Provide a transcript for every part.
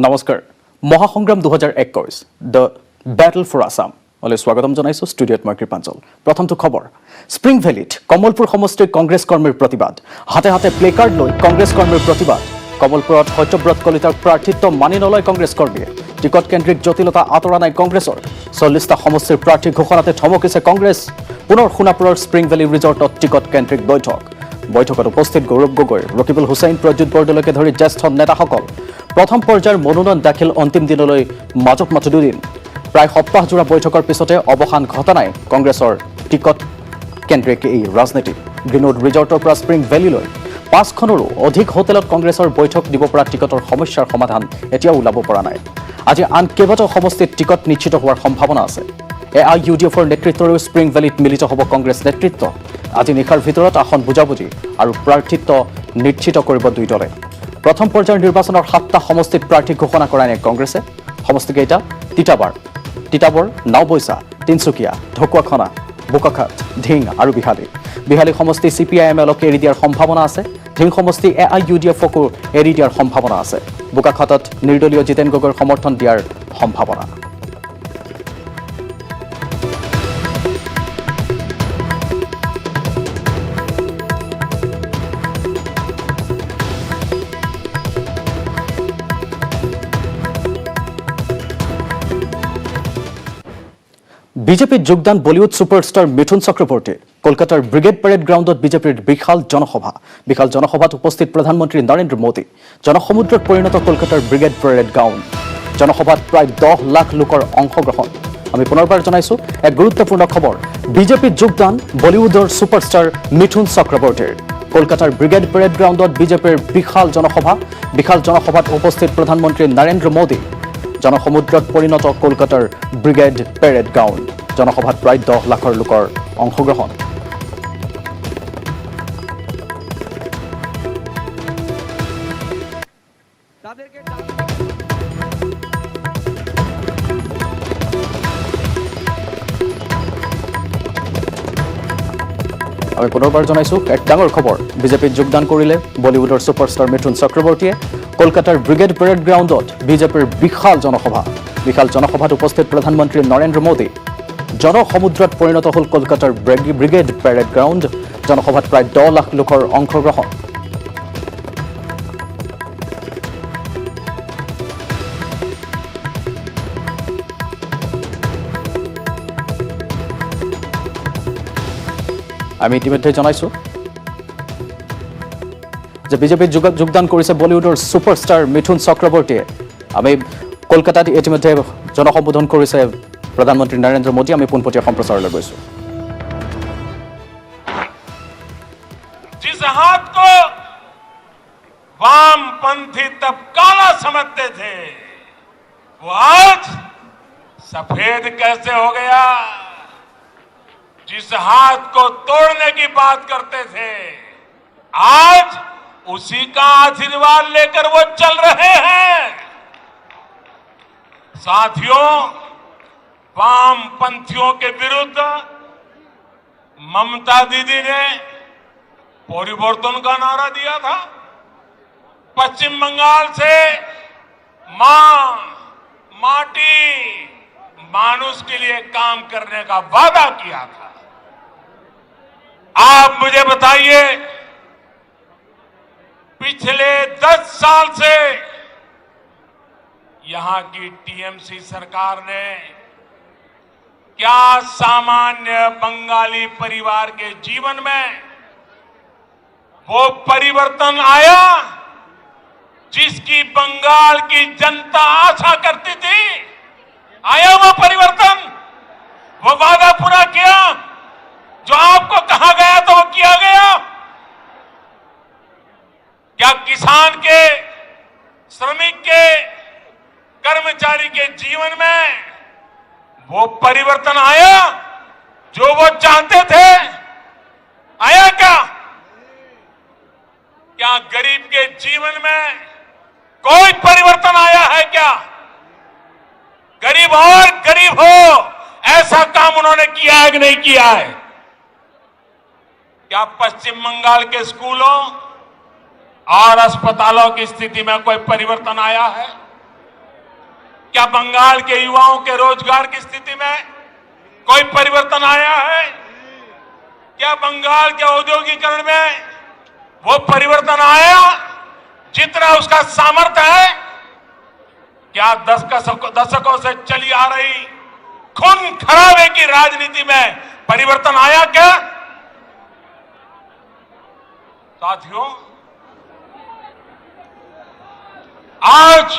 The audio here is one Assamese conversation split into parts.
নমস্কাৰ Mahasangram 2021 the battle for Assam অলে স্বাগতম জনাইছো ষ্টুডিঅ'ত মই কৃপাঞ্চল প্ৰথমটো খবৰ স্প্ৰিং ভেলিত কমলপুৰ সমষ্টিৰ কংগ্ৰেছ কৰ্মীৰ প্ৰতিবাদ হাতে হাতে প্লেকাৰ্ড লৈ কংগ্ৰেছ কৰ্মীৰ প্ৰতিবাদ কমলপুৰত সত্যব্ৰত কলিতাৰ প্ৰাৰ্থিত্ব মানি নলয় কংগ্ৰেছ কৰ্মীয়ে টিকট কেন্দ্ৰিক জটিলতা আঁতৰা নাই কংগ্ৰেছৰ 40টা সমষ্টিৰ প্ৰাৰ্থী ঘোষণাতে থমকিছে কংগ্ৰেছ পুনৰ সোণাপুৰৰ স্প্ৰিং ভেলি ৰিজৰ্টত টিকট কেন্দ্ৰিক বৈঠকত উপস্থিত গৌৰৱ গগৈ ৰকিবুল হুছেইন প্ৰদ্যুৎ বৰদলৈকে ধৰি জ্যেষ্ঠ নেতাসকল প্ৰথম পৰ্যায়ৰ মনোনয়ন দাখিল অন্তিম দিনলৈ মাজত মাত্ৰ দুদিন প্ৰায় সপ্তাহজোৰা বৈঠকৰ পিছতে অৱসান ঘটা নাই কংগ্ৰেছৰ টিকট কেন্দ্ৰিক এই ৰাজনীতি গ্ৰীণউড ৰিজৰ্টৰ পৰা স্প্ৰিং ভেলিলৈ 5খনৰো অধিক হোটেলত কংগ্ৰেছৰ বৈঠক দিব পৰা টিকটৰ সমস্যাৰ সমাধান এতিয়াও ওলাব পৰা নাই আজি আন কেইবাটাও সমষ্টিত টিকট নিশ্চিত হোৱাৰ সম্ভাৱনা আছে AIUDFৰ নেতৃত্বৰে স্প্ৰিং ভেলিত মিলিত হ'ব কংগ্ৰেছ নেতৃত্ব আজি নিশাৰ ভিতৰত আসন বুজাবুজি আৰু প্ৰাৰ্থিত্ব নিশ্চিত কৰিব দুই দলে প্ৰথম পৰ্যায়ৰ নিৰ্বাচনৰ 7টা সমষ্টিত প্ৰাৰ্থী ঘোষণা কৰা নাই কংগ্ৰেছে সমষ্টিকেইটা তিতাবৰ নাওবৈচা তিনচুকীয়া ঢকুৱাখনা বোকাখাট ধিং আৰু বিহালী সমষ্টি CPIMLক এৰি দিয়াৰ সম্ভাৱনা আছে ধিং সমষ্টি AIUDFকো এৰি দিয়াৰ সম্ভাৱনা আছে বোকাখাটত নিৰ্দলীয় জিতেন গগৈৰ সমৰ্থন দিয়াৰ সম্ভাৱনা বিজেপিত যোগদান বলিউড সুপাৰষ্টাৰ মিথুন চক্ৰৱৰ্তী কলকাতাৰ ব্ৰিগেড পেৰেড গ্ৰাউণ্ডত বিজেপিৰ বিশাল জনসভাত উপস্থিত প্ৰধানমন্ত্ৰী নৰেন্দ্ৰ মোদী জনসমুদ্ৰত পৰিণত কলকাতাৰ ব্ৰিগেড পেৰেড গ্ৰাউণ্ড জনসভাত প্ৰায় 10 লাখ লোকৰ অংশগ্ৰহণ আমি পুনৰবাৰ জনাইছো এক গুৰুত্বপূৰ্ণ খবৰ বিজেপিত যোগদান বলিউডৰ সুপাৰষ্টাৰ মিথুন চক্ৰৱৰ্তীৰ কলকাতাৰ ব্ৰিগেড পেৰেড গ্ৰাউণ্ডত বিজেপিৰ বিশাল জনসভাত উপস্থিত প্ৰধানমন্ত্ৰী নৰেন্দ্ৰ মোদী জনসমুদ্ৰত পৰিণত কলকাতাৰ ব্ৰিগেড পেৰেড গ্ৰাউণ্ড জনসভাত প্ৰায় 10 লাখৰ লোকৰ অংশগ্ৰহণ আমি পুনৰবাৰ জনাইছো এক ডাঙৰ খবৰ বিজেপিত যোগদান কৰিলে বলিউডৰ সুপাৰষ্টাৰ মিথুন চক্ৰৱৰ্তীয়ে কলকাতাৰ ব্ৰিগেড পেৰেড গ্ৰাউণ্ডত বিজেপিৰ বিশাল জনসভাত উপস্থিত প্ৰধানমন্ত্ৰী নৰেন্দ্ৰ মোদী জনসমুদ্ৰত পৰিণত হ'ল কলকাতাৰ ব্ৰিগেড পেৰেড গ্ৰাউণ্ড জনসভাত প্ৰায় 10 লাখ লোকৰ অংশগ্ৰহণ আমি ইতিমধ্যে জনাইছো যে বিজেপিত যোগদান কৰিছে বলিউডৰ সুপাৰষ্টাৰ মিথুন চক্ৰৱৰ্তীয়ে আমি কলকাতাত ইতিমধ্যে জনসম্বোধন কৰিছে প্ৰধানমন্ত্ৰী নৰেন্দ্ৰ মোদী আমি পোনপটীয়া সম্প্ৰচাৰলৈ গৈছো जिस हाथ को वामपंथी तब काला समझते थे वो आज सफेद कैसे हो गया जिस हाथ को तोड़ने की बात करते थे आज उसी का आशीर्वाद लेकर वो चल रहे हैं साथियों वामपंथियों के विरुद्ध ममता दीदी ने परिवर्तन का नारा दिया था पश्चिम बंगाल से माटी मानुष के लिए काम करने का वादा किया था आप मुझे बताइए पिछले 10 साल से यहां की टीएमसी सरकार ने क्या सामान्य बंगाली परिवार के जीवन में वो परिवर्तन आया जिसकी बंगाल की जनता आशा करती थी आया वो परिवर्तन वो वादा पूरा किया जो आपको कहा गया तो वो किया गया क्या किसान के श्रमिक के कर्मचारी के जीवन में वो परिवर्तन आया जो वो चाहते थे आया क्या गरीब के जीवन में कोई परिवर्तन आया है क्या गरीब और गरीब हो ऐसा काम उन्होंने किया है कि नहीं किया है क्या पश्चिम बंगाल के स्कूलों और अस्पतालों की स्थिति में कोई परिवर्तन आया है क्या बंगाल के युवाओं के रोजगार की स्थिति में कोई परिवर्तन आया है? क्या बंगाल के औद्योगिकरण में वो परिवर्तन आया जितना उसका सामर्थ्य है? क्या दशकों से चली आ रही खून खराबे की राजनीति में परिवर्तन आया क्या? साथियों, आज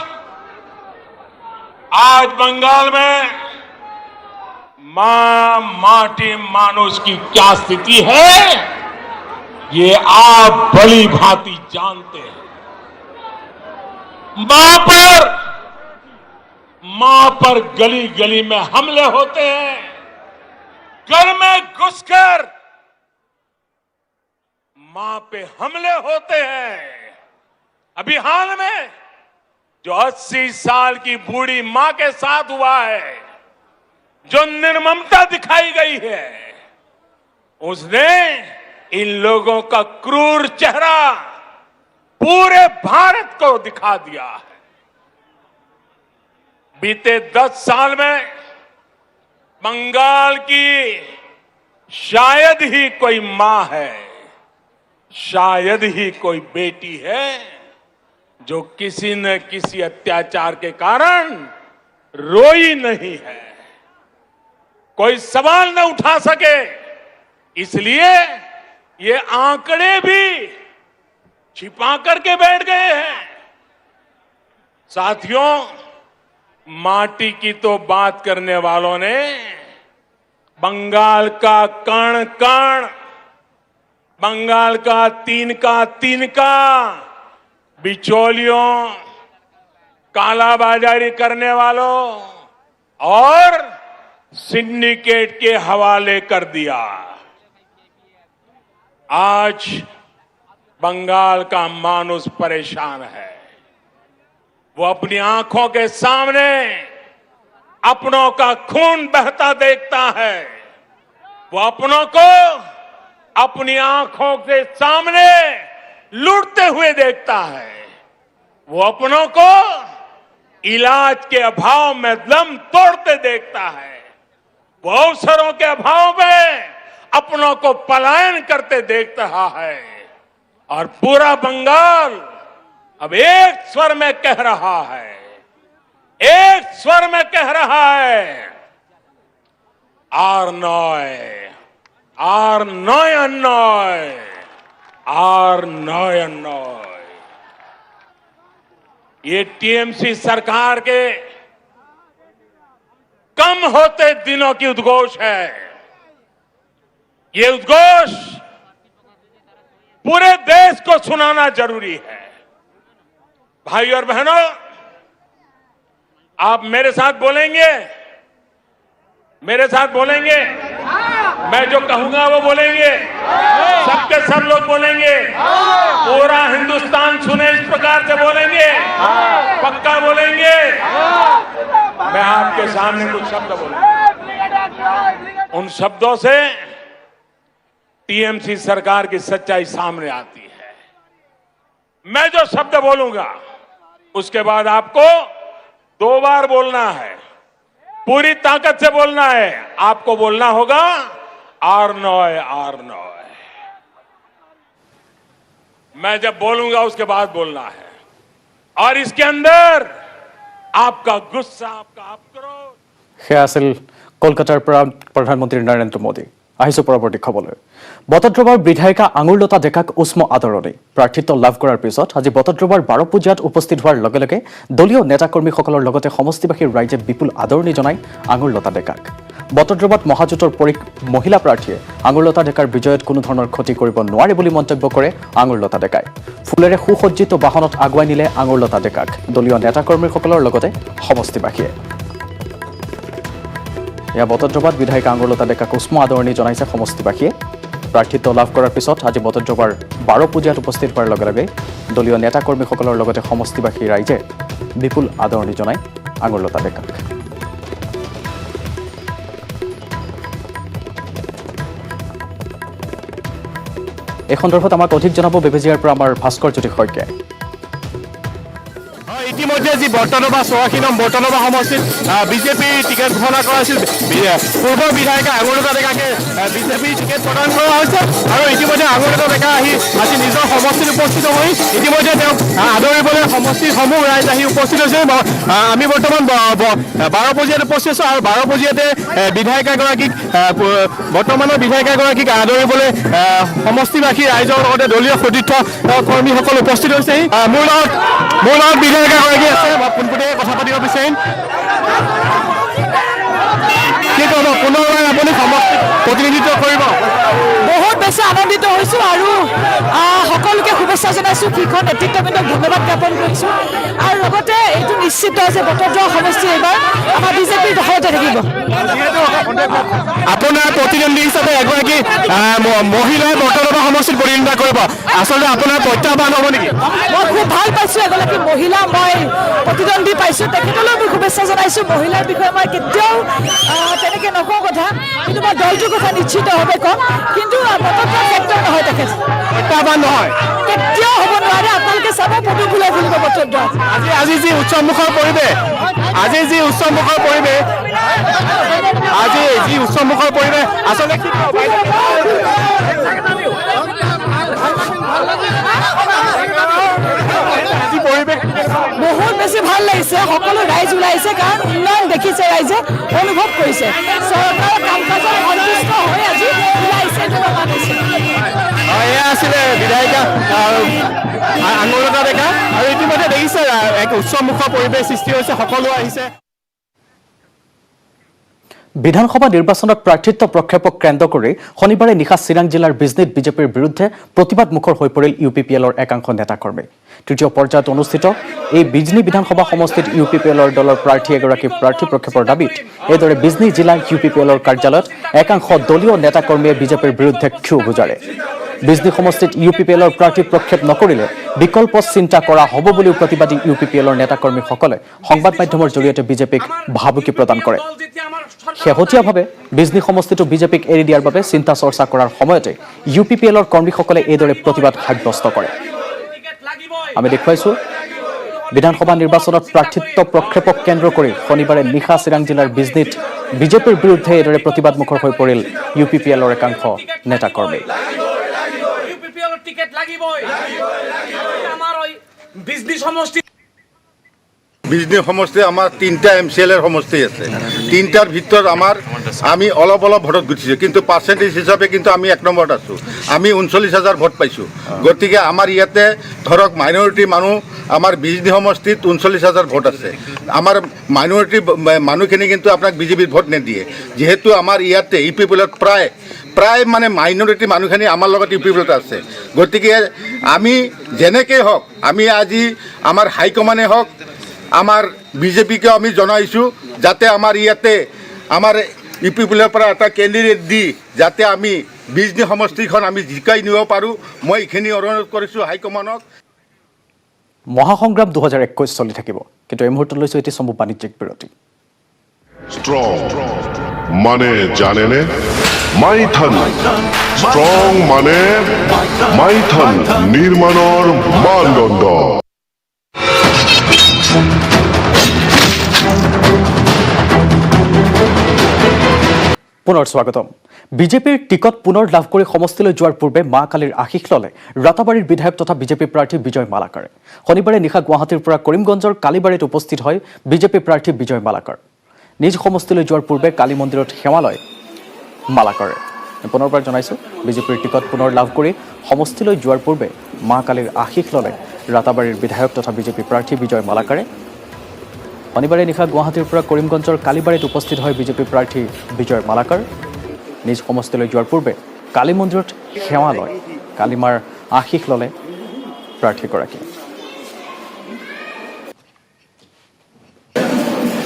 बंगाल में माटी मानुष की क्या स्थिति है, ये आप भली भांति जानते हैं। मां पर गली गली में हमले होते हैं, घर में घुसकर मां पे हमले होते हैं। अभी हाल में जो 80 साल की बूढ़ी मां के साथ हुआ है, जो निर्ममता दिखाई गई है, उसने इन लोगों का क्रूर चेहरा पूरे भारत को दिखा दिया है। बीते 10 साल में बंगाल की शायद ही कोई मां है, शायद ही कोई बेटी है जो किसी न किसी अत्याचार के कारण रोई नहीं है, कोई सवाल न उठा सके। इसलिए ये आंकड़े भी छिपा करके बैठ गए हैं। साथियों, माटी की तो बात करने वालों ने बंगाल का कण कण, बंगाल का तिनका बिचौलियों, कालाबाजारी करने वालों और सिंडिकेट के हवाले कर दिया। आज बंगाल का मानुष परेशान है। वो अपनी आंखों के सामने अपनों का खून बहता देखता है। वो अपनों को अपनी आंखों के सामने लूटते हुए देखता है। वो अपनों को इलाज के अभाव में दम तोड़ते देखता है। वो अवसरों के अभाव में अपनों को पलायन करते देख रहा है। और पूरा बंगाल अब एक स्वर में कह रहा है, एक स्वर में कह रहा है, आर नॉय ये टीएमसी सरकार के कम होते दिनों की उद्घोष है। ये उद्घोष पूरे देश को सुनाना जरूरी है। भाई और बहनों, आप मेरे साथ बोलेंगे, मेरे साथ बोलेंगे, मैं जो कहूंगा वो बोलेंगे, सबके सब लोग बोलेंगे, पूरा हिंदुस्तान सुने इस प्रकार से बोलेंगे, पक्का बोलेंगे। मैं आपके सामने कुछ शब्द बोलूंगा, उन शब्दों से टीएमसी सरकार की सच्चाई सामने आती है। मैं जो शब्द बोलूंगा उसके बाद आपको 2 बार बोलना है, पूरी ताकत से बोलना है। आपको बोलना होगा आर नॉय। मैं जब बोलूंगा उसके बाद बोलना है। और इसके अंदर आपका गुस्सा, आपका आक्रोश। সেয়া আছিল কলকাতাৰ পৰা প্ৰধানমন্ত্ৰী নৰেন্দ্ৰ মোদী। আহিছো পৰৱৰ্তী খবৰলৈ। বটদ্ৰৱাৰ বিধায়িকা আঙুৰলতা ডেকাক উষ্ম আদৰণি। প্ৰাৰ্থিত্ব লাভ কৰাৰ পিছত আজি বটদ্ৰৱাৰ 12 পূজাত উপস্থিত হোৱাৰ লগে লগে দলীয় নেতাকৰ্মীসকলৰ লগতে সমষ্টিবাসীৰ ৰাইজে বিপুল আদৰণি জনায় আঙুৰলতা ডেকাক। বটদ্ৰৱাত মহাজোঁটৰ মহিলা প্ৰাৰ্থীয়ে আঙুৰলতা ডেকাৰ বিজয়ত কোনো ধৰণৰ ক্ষতি কৰিব নোৱাৰে বুলি মন্তব্য কৰে আঙুৰলতা ডেকাই। ফুলেৰে সুসজ্জিত বাহনত আগুৱাই নিলে আঙুৰলতা ডেকাক দলীয় নেতাকৰ্মীসকলৰ লগতে সমষ্টিবাসীয়ে। এয়া বটদ্ৰৱাত বিধায়িকা আঙুৰলতা ডেকাক উষ্ম আদৰণি জনাইছে সমষ্টিবাসীয়ে। প্ৰাৰ্থিত্ব লাভ কৰাৰ পিছত আজি বটদ্ৰৱাৰ 12 পূজাত উপস্থিত হোৱাৰ লগে লগে দলীয় নেতাকৰ্মীসকলৰ লগতে সমষ্টিবাসী ৰাইজে বিপুল আদৰণি জনায় আঙুৰলতা ডেকাক। এই সন্দৰ্ভত আমাক অধিক জনাব বিবেজিয়াৰ পৰা আমাৰ ভাস্কৰ জ্যোতি শইকীয়াই। ইতিমধ্যে যি বৰ্তনবা 84 নং বৰ্তনবা সমষ্টিত বিজেপিৰ টিকেট ঘোষণা কৰা হৈছিল পূৰ্ব বিধায়িকা আঙুৰলতা ডেকাকে বিজেপিৰ টিকেট প্ৰদান কৰা হৈছে আৰু ইতিমধ্যে আঙুৰলতা ডেকা আজি নিজৰ সমষ্টিত উপস্থিত হৈ ইতিমধ্যে তেওঁক আদৰিবলৈ সমষ্টিৰ সমূহ ৰাইজ আহি উপস্থিত হৈছে আমি বৰ্তমান 12 বজিয়াত উপস্থিত আছোঁ আৰু 12 বজিয়াতে বিধায়িকাগৰাকীক বৰ্তমানৰ বিধায়িকাগৰাকীক আদৰিবলৈ সমষ্টিবাসী ৰাইজৰ লগতে দলীয় সতীৰ্থ কৰ্মীসকল উপস্থিত হৈছে মোৰ লগত বিধায়িকাগৰাকী আছে মই পোনপটীয়াকৈ কথা পাতিব বিচাৰিম কি ক'ব পুনৰবাৰ আপুনি সমষ্টিক প্ৰতিনিধিত্ব কৰিব বহুত বেছি আনন্দিত হৈছোঁ আৰু সকলোকে শুভেচ্ছা জনাইছোঁ শীৰ্ষ নেতৃত্ববৃন্দক ধন্যবাদ জ্ঞাপন কৰিছোঁ আৰু লগতে এইটো নিশ্চিত যে বটদ্ৰৱা সমষ্টি এইবাৰ আমাৰ বিজেপিৰ দখলতে থাকিব আপোনাৰ প্ৰতিদ্বন্দ্বী হিচাপে এগৰাকী মহিলাই বটদ্ৰৱা সমষ্টিত প্ৰতিনিধিত্ব কৰিব আচলতে আপোনাৰ প্ৰত্যাহ্বান হ'ব নেকি মই খুব ভাল পাইছোঁ এগৰাকী মহিলা মই প্ৰতিদ্বন্দ্বী পাইছোঁ তেখেতলৈ মই শুভেচ্ছা জনাইছোঁ মহিলাৰ বিষয়ে মই কেতিয়াও তেনেকৈ নকওঁ কথা কিন্তু মই দলটোৰ কথা নিশ্চিতভাৱে ক'ম কিন্তু বটদ্ৰৱা ক্ষেত্ৰত নহয় তেখেত প্ৰত্যাহ্বান নহয় কেতিয়াও হ'ব নোৱাৰে আপোনালোকে চাব ফটো ফুলাই ফুলিব বটদ্ৰৱাত আজি যি উৎসৱমুখৰ পৰিৱেশ আজি যি উৎসৱমুখৰ পৰিৱেশ আচলতে কি বহুত বেছি ভাল লাগিছে সকলো ৰাইজ ওলাইছে কাৰণ উন্নয়ন দেখিছে ৰাইজে অনুভৱ কৰিছে চৰকাৰৰ কাম কাজত সন্তুষ্ট হৈ আজি ওলাইছে এইটো প্ৰমাণ হৈছে এয়া আছিলে বিধায়িকা আঙুৰলতা ডেকা আৰু ইতিমধ্যে দেখিছে এক উৎসৱমুখৰ পৰিৱেশ সৃষ্টি হৈছে সকলো আহিছে বিধানসভা নিৰ্বাচনত প্ৰাৰ্থিত্ব প্ৰক্ষেপক কেন্দ্ৰ কৰি শনিবাৰে নিশা চিৰাং জিলাৰ বিজনীত বিজেপিৰ বিৰুদ্ধে প্ৰতিবাদমুখৰ হৈ পৰিল UPPLৰ একাংশ নেতাকৰ্মী তৃতীয় পৰ্যায়ত অনুষ্ঠিত এই বিজনী বিধানসভা সমষ্টিত UPPLৰ দলৰ প্ৰাৰ্থী এগৰাকী প্ৰাৰ্থী প্ৰক্ষেপৰ দাবীত এইদৰে বিজনী জিলা UPPLৰ কাৰ্যালয়ত একাংশ দলীয় নেতাকৰ্মীয়ে বিজেপিৰ বিৰুদ্ধে ক্ষোভ উজাৰে বিজনী সমষ্টিত UPPLৰ প্ৰাৰ্থী প্ৰক্ষেপ নকৰিলে বিকল্প চিন্তা কৰা হ'ব বুলিও প্ৰতিবাদী UPPLৰ নেতাকৰ্মীসকলে সংবাদ মাধ্যমৰ জৰিয়তে বিজেপিক ভাবুকি প্ৰদান কৰে শেহতীয়াভাৱে বিজনী সমষ্টিটো বিজেপিক এৰি দিয়াৰ বাবে চিন্তা চৰ্চা কৰাৰ সময়তে UPPLৰ কৰ্মীসকলে এইদৰে প্ৰতিবাদ সাব্যস্ত কৰে আমি দেখুৱাইছোঁ বিধানসভা নিৰ্বাচনত প্ৰাৰ্থিত্ব প্ৰক্ষেপক কেন্দ্ৰ কৰি শনিবাৰে নিশা চিৰাং জিলাৰ বিজনীত বিজেপিৰ বিৰুদ্ধে এইদৰে প্ৰতিবাদমুখৰ হৈ পৰিল UPPLৰ একাংশ নেতাকৰ্মী বিজনী সমষ্টি আমাৰ 3টা MCLৰ সমষ্টি আছে 3টাৰ ভিতৰত আমি অলপ ভোটত গুঠিছোঁ কিন্তু পাৰ্চেণ্টেজ হিচাপে কিন্তু আমি 1 নম্বৰত আছোঁ আমি 39,000 ভোট পাইছোঁ গতিকে আমাৰ ইয়াতে ধৰক মাইনৰিটি মানুহ আমাৰ বিজনী সমষ্টিত 39,000 ভোট আছে আমাৰ মাইনৰিটি মানুহখিনি কিন্তু আপোনাক বিজেপিৰ ভোট নিদিয়ে যিহেতু আমাৰ ইয়াতে UPPLত প্ৰায় মানে মাইনৰিটি মানুহখিনি আমাৰ লগত UPPLত আছে গতিকে আমি যেনেকৈ হওক আমি আজি আমাৰ হাইকমাণ্ডে হওক আমাৰ বিজেপিকে আমি জনাইছোঁ যাতে আমাৰ ইয়াতে আমাৰ UPPLৰ পৰা এটা কেণ্ডিডেট দি যাতে আমি বিজনী সমষ্টিখন আমি জিকাই নিব পাৰোঁ মই এইখিনি অনুৰোধ কৰিছোঁ হাইকমাণ্ডক মহাসংগ্ৰাম 2021 চলি থাকিব কিন্তু এই মুহূৰ্তত লৈছোঁ এটি চমু বাণিজ্যিক বিৰতি স্ট্ৰং মানে জানেনে মাইথন স্ট্ৰং মানে মাইথন নিৰ্মাণৰ মানদণ্ড পুনৰ স্বাগতম বিজেপিৰ টিকট পুনৰ লাভ কৰি সমষ্টিলৈ যোৱাৰ পূৰ্বে মা কালীৰ আশীষ ললে ৰাতাবাৰীৰ বিধায়ক তথা বিজেপি প্ৰাৰ্থী বিজয় মালাকাৰে শনিবাৰে নিশা গুৱাহাটীৰ পৰা কৰিমগঞ্জৰ কালীবাৰীত উপস্থিত হয় বিজেপি প্ৰাৰ্থী বিজয় মালাকাৰ নিজ সমষ্টিলৈ যোৱাৰ পূৰ্বে কালী মন্দিৰত সেৱা লয় মালাকাৰে পুনৰবাৰ জনাইছোঁ বিজেপিৰ টিকট পুনৰ লাভ কৰি সমষ্টিলৈ যোৱাৰ পূৰ্বে মা কালীৰ আশীষ ললে ৰাতাবাৰীৰ বিধায়ক তথা বিজেপি প্ৰাৰ্থী বিজয় মালাকাৰে শনিবাৰে নিশা গুৱাহাটীৰ পৰা কৰিমগঞ্জৰ কালীবাৰীত উপস্থিত হয় বিজেপি প্ৰাৰ্থী বিজয় মালাকাৰ নিজ সমষ্টিলৈ যোৱাৰ পূৰ্বে কালী মন্দিৰত সেৱা লয় কালীমাৰ আশীষ ললে প্ৰাৰ্থীগৰাকীয়ে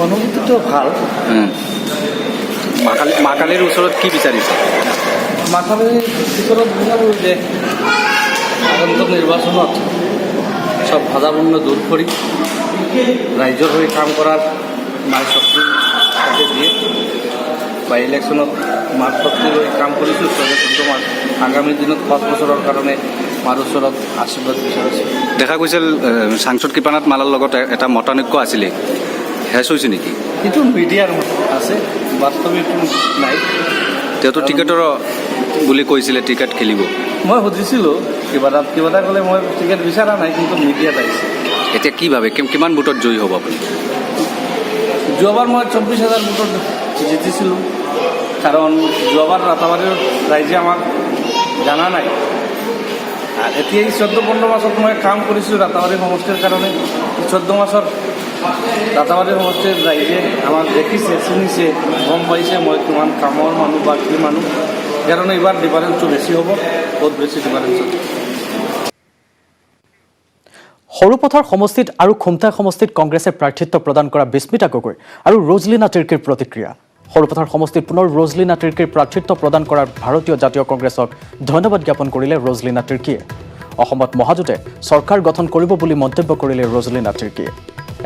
অনুভূতিটো ভাল মা কালীৰ ওচৰত কি বিচাৰিছে মা কালীৰ ওচৰত বিচাৰোঁ যে আগন্তুক নিৰ্বাচনত চব বাধা বন্ধ দূৰ কৰি ৰাইজৰ হৈ কাম কৰাৰ মাৰ শক্তি তাকে দিয়ে বাই ইলেকশ্যনত মাৰ শক্তি লৈ কাম কৰিছোঁ তোমাৰ আগামী দিনত 5 বছৰৰ কাৰণে মাৰ ওচৰত আশীৰ্বাদ বিচাৰিছোঁ। দেখা গৈছিল সাংসদ কৃপানাথ মালাৰ লগত এটা মতানৈক্য আছিলে, হেচ হৈছে নেকি? সেইটো মিডিয়াৰ আছে, বাস্তৱিকটো নাই। তেওঁতো টিকেটৰ বুলি কৈছিলে, টিকেট খেলিব। মই সুধিছিলোঁ কিবা এটা ক'লে মই টিকেট বিচৰা নাই, কিন্তু মিডিয়াত আহিছে। এতিয়া কি ভাবে কিমান ভোটত জয়ী হ'ব আপুনি? যোৱাবাৰ মই 24,000 ভোটত জিতিছিলোঁ, কাৰণ যোৱাবাৰ ৰাতাবাৰীৰ ৰাইজে আমাক জানা নাই। আৰু এতিয়া এই 14-15 মাসত মই কাম কৰিছোঁ ৰাতাবাৰী সমষ্টিৰ কাৰণে। 14 মাসৰ ৰাতাবাৰী সমষ্টিৰ ৰাইজে আমাক দেখিছে, চিনিছে, গম পাইছে মই কিমান কামৰ মানুহ বা কি মানুহ। সেইকাৰণে এইবাৰ ডিফাৰেঞ্চটো বেছি হ'ব, বহুত বেছি ডিফাৰেঞ্চ হ'ব। সৰুপথাৰ সমষ্টিত আৰু খুমটাই সমষ্টিত কংগ্ৰেছে প্ৰাৰ্থিত্ব প্ৰদান কৰা বিস্মিতা গগৈ আৰু ৰজলিনা তিৰ্কীৰ প্ৰতিক্ৰিয়া। সৰুপথাৰ সমষ্টিত পুনৰ ৰজলিনা তিৰ্কীৰ প্ৰাৰ্থিত্ব প্ৰদান কৰাৰ ভাৰতীয় জাতীয় কংগ্ৰেছক ধন্যবাদ জ্ঞাপন কৰিলে ৰজলিনা তিৰ্কীয়ে। অসমত মহাজোঁটে চৰকাৰ গঠন কৰিব বুলি মন্তব্য কৰিলে ৰজলিনা তিৰ্কীয়ে।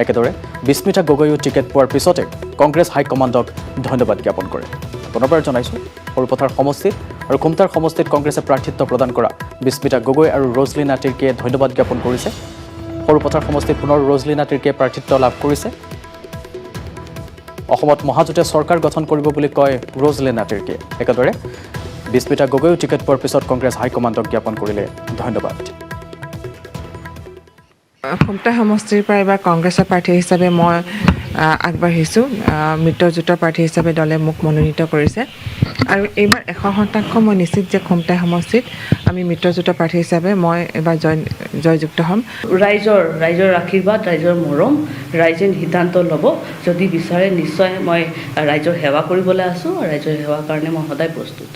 একেদৰে বিস্মিতা গগৈও টিকেট পোৱাৰ পিছতে কংগ্ৰেছ হাইকমাণ্ডক ধন্যবাদ জ্ঞাপন কৰে। পুনৰবাৰ জনাইছোঁ, সৰুপথাৰ সমষ্টিত আৰু খুমটাৰ সমষ্টিত কংগ্ৰেছে প্ৰাৰ্থিত্ব প্ৰদান কৰা বিস্মিতা গগৈ আৰু ৰজলিনা তিৰ্কীয়ে ধন্যবাদ জ্ঞাপন কৰিছে। সৰুপথাৰ সমষ্টিত পুনৰ ৰজলিনা তিৰ্কীয়ে প্ৰাৰ্থিত্ব লাভ কৰিছে। অসমত মহাজোঁটে চৰকাৰ গঠন কৰিব বুলি কয় ৰজলিনা তিৰ্কীয়ে। একেদৰে বিস্মিতা গগৈও টিকেট পোৱাৰ পিছত কংগ্ৰেছ হাইকমাণ্ডক জ্ঞাপন কৰিলে ধন্যবাদ। খুমটা সমষ্টিৰ পৰা এইবাৰ কংগ্ৰেছৰ প্ৰাৰ্থী হিচাপে মই আগবাঢ়িছোঁ। মিত্ৰজোঁটৰ প্ৰাৰ্থী হিচাপে দলে মোক মনোনীত কৰিছে আৰু এইবাৰ 100% মই নিশ্চিত যে খুমটা সমষ্টিত আমি মিত্ৰজোঁটৰ প্ৰাৰ্থী হিচাপে মই এইবাৰ জয়যুক্ত হ'ম। ৰাইজৰ আশীৰ্বাদ, ৰাইজৰ মৰম, ৰাইজে সিদ্ধান্ত ল'ব। যদি বিচাৰে নিশ্চয় মই ৰাইজৰ সেৱা কৰিবলৈ আছোঁ, ৰাইজৰ সেৱাৰ কাৰণে মই সদায় প্ৰস্তুত।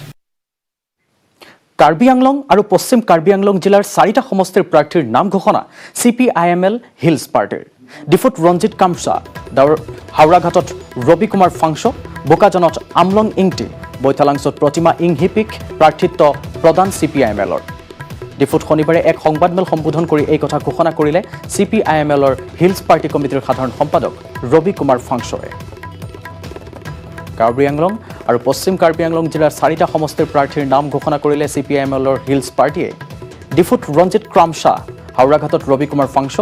কাৰ্বি আংলং আৰু পশ্চিম কাৰ্বি আংলং জিলাৰ 4টা সমষ্টিৰ প্ৰাৰ্থীৰ নাম ঘোষণা CPIML হিলছ পাৰ্টিৰ। ডিফুত ৰঞ্জিত কামছা, হাওৰাঘাটত ৰবি কুমাৰ ফাংছ, বোকাজানত আমলং ইংটি, বৈথালাংছত প্ৰতিমা ইংহিপিক প্ৰাৰ্থিত্ব প্ৰদান CPIMLৰ। ডিফুত শনিবাৰে এক সংবাদমেল সম্বোধন কৰি এই কথা ঘোষণা কৰিলে CPIMLৰ হিলছ পাৰ্টি কমিটিৰ সাধাৰণ সম্পাদক ৰবি কুমাৰ ফাংছয়ে। কাৰ্বি আংলং আৰু পশ্চিম কাৰ্বি আংলং জিলাৰ 4টা সমষ্টিৰ প্ৰাৰ্থীৰ নাম ঘোষণা কৰিলে CPIMLৰ হিলছ পাৰ্টিয়ে। ডিফুত ৰঞ্জিত ক্ৰামছা, হাওৰাঘাটত ৰবি কুমাৰ ফাংছ,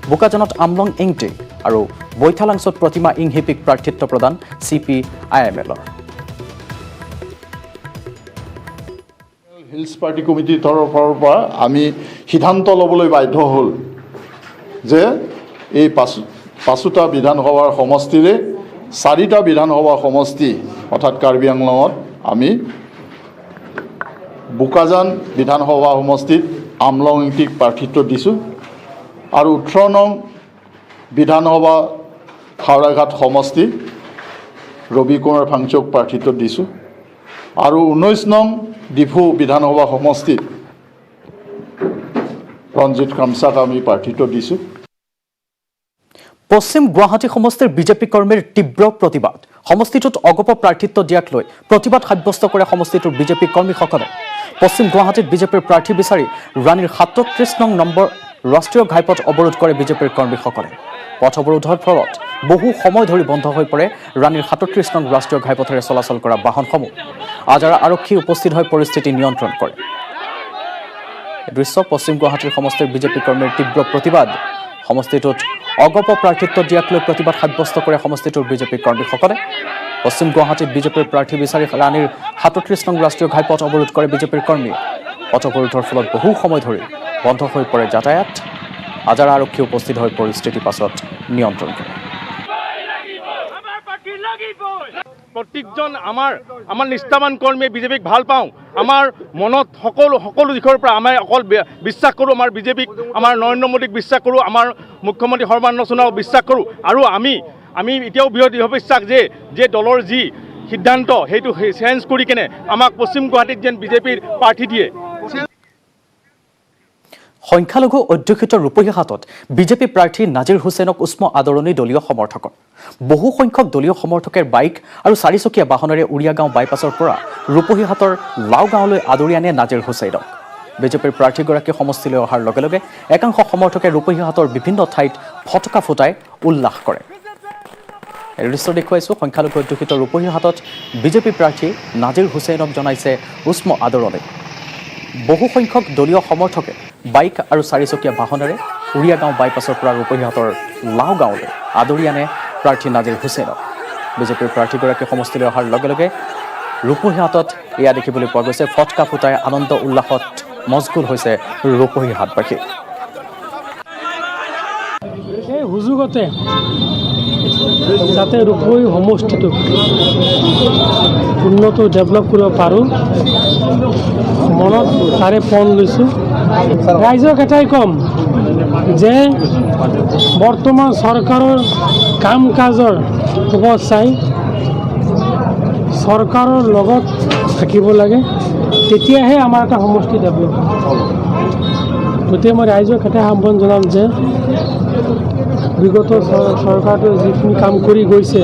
বোকাজানত আমলং ইংটি আৰু বৈথালাংছত প্ৰতিমা ইংহিপিক প্ৰাৰ্থিত্ব প্ৰদান CPIMLৰ। হিলছ পাৰ্টি কমিটিৰ তৰফৰ পৰা আমি সিদ্ধান্ত ল'বলৈ বাধ্য হ'ল যে এই 5টা বিধানসভাৰ সমষ্টিৰে 4টা বিধানসভা সমষ্টি অৰ্থাৎ কাৰ্বি আংলঙত আমি বোকাজান বিধানসভা সমষ্টিত আমলং ইংটিক প্ৰাৰ্থিত্ব দিছোঁ আৰু 18 নং বিধানসভা হাওৰাঘাট সমষ্টি ৰবি কুমাৰ ফাংছক প্ৰাৰ্থিত্ব দিছোঁ আৰু 19 নং ডিফু বিধানসভা সমষ্টিত ৰঞ্জিত কামছাক আমি প্ৰাৰ্থিত্ব দিছোঁ। পশ্চিম গুৱাহাটী সমষ্টিৰ বিজেপি কৰ্মীৰ তীব্ৰ প্ৰতিবাদ। সমষ্টিটোত অগপ প্ৰাৰ্থিত্ব দিয়াক লৈ প্ৰতিবাদ সাব্যস্ত কৰে সমষ্টিটোৰ বিজেপি কৰ্মীসকলে। পশ্চিম গুৱাহাটীত বিজেপিৰ প্ৰাৰ্থী বিচাৰি ৰাণীৰ 37 নং নম্বৰ ৰাষ্ট্ৰীয় ঘাইপথ অৱৰোধ কৰে বিজেপিৰ কৰ্মীসকলে। পথ অৱৰোধৰ ফলত বহু সময় ধৰি বন্ধ হৈ পৰে ৰাণীৰ 37 নং ৰাষ্ট্ৰীয় ঘাইপথেৰে চলাচল কৰা বাহনসমূহ। আজাৰা আৰক্ষী উপস্থিত হৈ পৰিস্থিতি নিয়ন্ত্ৰণ কৰে। দৃশ্য পশ্চিম গুৱাহাটীৰ সমষ্টিৰ বিজেপি কৰ্মীৰ তীব্ৰ প্ৰতিবাদ। সমষ্টিটোত অগপ প্ৰাৰ্থিত্ব দিয়াক লৈ প্ৰতিবাদ সাব্যস্ত কৰে সমষ্টিটোৰ বিজেপি কৰ্মীসকলে। পশ্চিম গুৱাহাটীত বিজেপিৰ প্ৰাৰ্থী বিচাৰি ৰাণীৰ 37 নং ৰাষ্ট্ৰীয় ঘাইপথ অৱৰোধ কৰে বিজেপিৰ কৰ্মীয়ে। পথ অৱৰোধৰ ফলত বহু সময় ধৰি বন্ধ হৈ পৰে যাতায়াত। আজাৰা আৰক্ষী উপস্থিত হৈ পৰিস্থিতি পাছত নিয়ন্ত্ৰণ কৰে। প্ৰত্যেকজন আমাৰ নিষ্ঠাবান কৰ্মীয়ে বিজেপিক ভাল পাওঁ। আমাৰ মনত সকলো দিশৰ পৰা আমি অকল বিশ্বাস কৰোঁ আমাৰ বিজেপিক, আমাৰ নৰেন্দ্ৰ মোদীক বিশ্বাস কৰোঁ, আমাৰ মুখ্যমন্ত্ৰী সৰ্বানন্দ সোণোৱালক বিশ্বাস কৰোঁ আৰু আমি এতিয়াও দৃঢ় বিশ্বাস যে দলৰ যি সিদ্ধান্ত সেইটো চেঞ্জ কৰি কেনে আমাক পশ্চিম গুৱাহাটীত যেন বিজেপিৰ প্ৰাৰ্থী দিয়ে। সংখ্যালঘু অধ্যুষিত ৰূপহীহাটত বিজেপি প্ৰাৰ্থী নাজিৰ হুছেইনক উষ্ম আদৰণি দলীয় সমৰ্থকৰ। বহু সংখ্যক দলীয় সমৰ্থকে বাইক আৰু 4চকীয়া বাহনেৰে উৰিয়াগাঁও বাইপাছৰ পৰা ৰূপহীহাটৰ লাও গাঁৱলৈ আদৰি আনে নাজিৰ হুছেইনক। বিজেপিৰ প্ৰাৰ্থীগৰাকী সমষ্টিলৈ অহাৰ লগে লগে একাংশ সমৰ্থকে ৰূপহীহাটৰ বিভিন্ন ঠাইত ফটকা ফুটাই উল্লাস কৰে। এই দৃশ্য দেখুৱাইছোঁ সংখ্যালঘু অধ্যুষিত ৰূপহীৰ হাতত বিজেপি প্ৰাৰ্থী নাজিৰ হুছেইনক জনাইছে উষ্ম আদৰণি বহু সংখ্যক দলীয় সমৰ্থকে বাইক আৰু চাৰিচকীয়া বাহনেৰে উৰিয়া গাঁও বাইপাছৰ পৰা ৰূপহীহাটৰ লাও গাঁৱলৈ আদৰি আনে প্ৰাৰ্থী নাজিৰ হুছেইনক বিজেপিৰ প্ৰাৰ্থীগৰাকী সমষ্টিলৈ অহাৰ লগে লগে ৰূপহীহাটত এয়া দেখিবলৈ পোৱা গৈছে ফটকা ফুটাই আনন্দ উল্লাসত মজগুল হৈছে ৰূপহীহাটবাসী এই সুযোগতে যাতে ৰূপহী সমষ্টিটোক উন্নত ডেভেলপ কৰিব পাৰোঁ মনত তাৰে পণ লৈছোঁ ৰাইজক এটাই ক'ম যে বৰ্তমান চৰকাৰৰ কাম কাজৰ ওপৰত চাই চৰকাৰৰ লগত থাকিব লাগে তেতিয়াহে আমাৰ এটা সমষ্টি ডেভেলপ হ'ব গতিকে মই ৰাইজক এটাই আহ্বান জনাম যে বিগত চৰকাৰটোৱে যিখিনি কাম কৰি গৈছে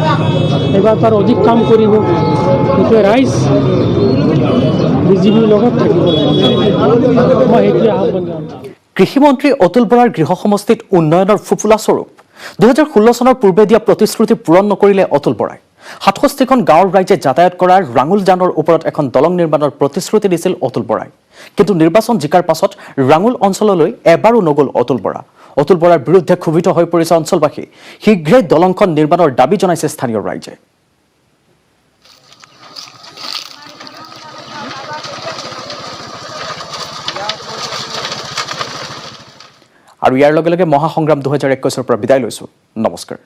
এইবাৰ তাৰ অধিক কাম কৰিব গতিকে ৰাইজ বিজেপিৰ লগত থাকিব লাগে মই সেইটোৱে আহ্বান জনাম কৃষিমন্ত্ৰী অতুল বৰাৰ গৃহ সমষ্টিত উন্নয়নৰ ফুফুলা স্বৰূপ 2016 চনৰ পূৰ্বে দিয়া প্ৰতিশ্ৰুতি পূৰণ নকৰিলে অতুল বৰাই 67খন গাঁৱৰ ৰাইজে যাতায়াত কৰাৰ ৰাঙুল জানৰ ওপৰত এখন দলং নিৰ্মাণৰ প্ৰতিশ্ৰুতি দিছিল অতুল বৰাই কিন্তু নিৰ্বাচন জিকাৰ পাছত ৰাঙুল অঞ্চললৈ এবাৰো নগল অতুল বৰা অতুল বৰাৰ বিৰুদ্ধে ক্ষোভিত হৈ পৰিছে অঞ্চলবাসী শীঘ্ৰেই দলংখন নিৰ্মাণৰ দাবী জনাইছে স্থানীয় ৰাইজে আৰু ইয়াৰ লগে লগে মহাসংগ্ৰাম 2021 পৰা বিদায় লৈছো নমস্কাৰ